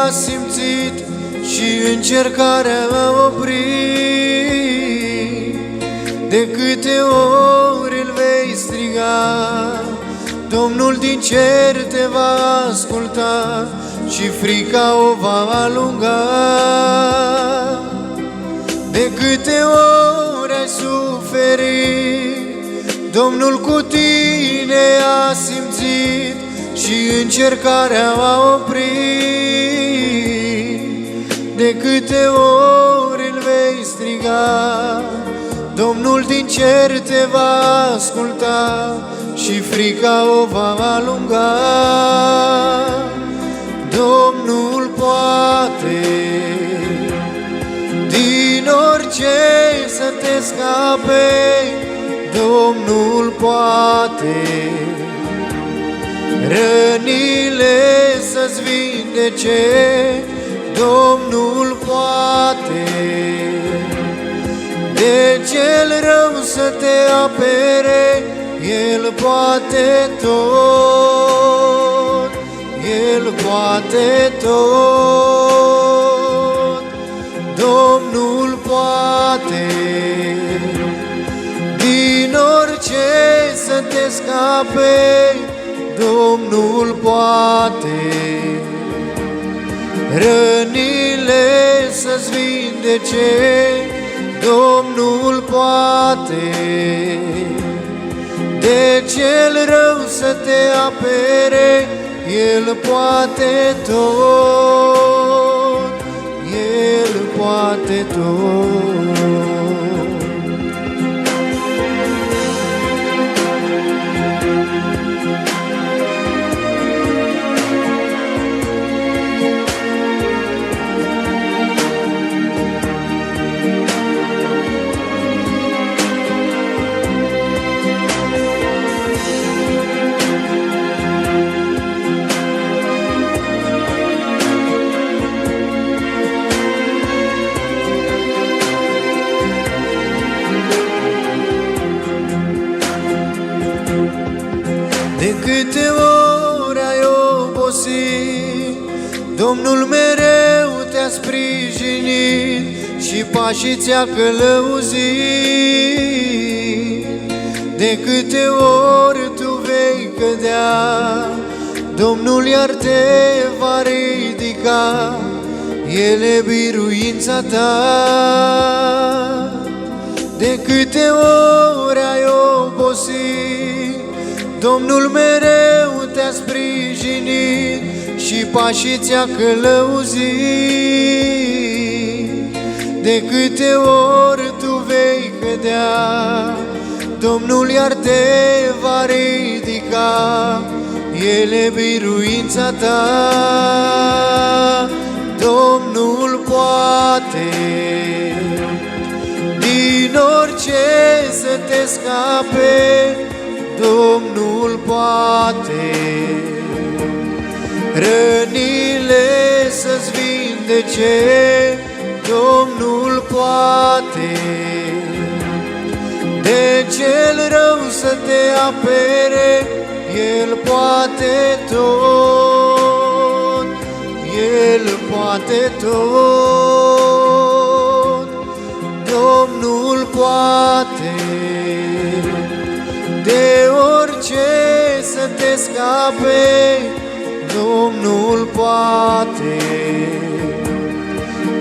a simțit și încercarea a oprit. De câte ori îl vei striga, Domnul din cer te va asculta și frica o va alunga. De câte ori ai suferit, Domnul cu tine a simțit și încercarea a oprit. De câte ori îl vei striga, Domnul din cer te va asculta și frica o va alunga. Domnul poate din orice să te scape, Domnul poate rănile să-ți vindece, Domnul poate de cel rău să te apere, El poate tot, El poate tot. Domnul poate din orice să te scape, Domnul poate rănile să-ți vindece, Domnul poate de cel rău să te apere, El poate tot, El poate tot. De câte ori ai obosit, Domnul mereu te-a sprijinit și pașii ți-a călăuzit. De câte ori tu vei cădea, Domnul iar te va ridica, El e biruința ta. De câte ori ai obosit, Domnul mereu te-a sprijinit și pașii ți-a călăuzit. De câte ori tu vei cădea, Domnul iar te va ridica, El e biruința ta. Domnul poate din orice să te scape, Domnul poate rănile să-ți vindece, Domnul poate de cel rău să te apere, El poate tot, El poate tot. Domnul poate de orice să te scape, Domnul poate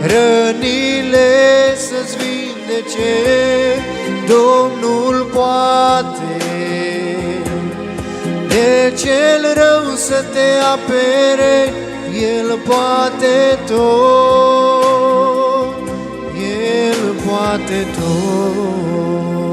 rănile să-ți vindece, Domnul poate de cel rău să te apere, El poate tot, El poate tot.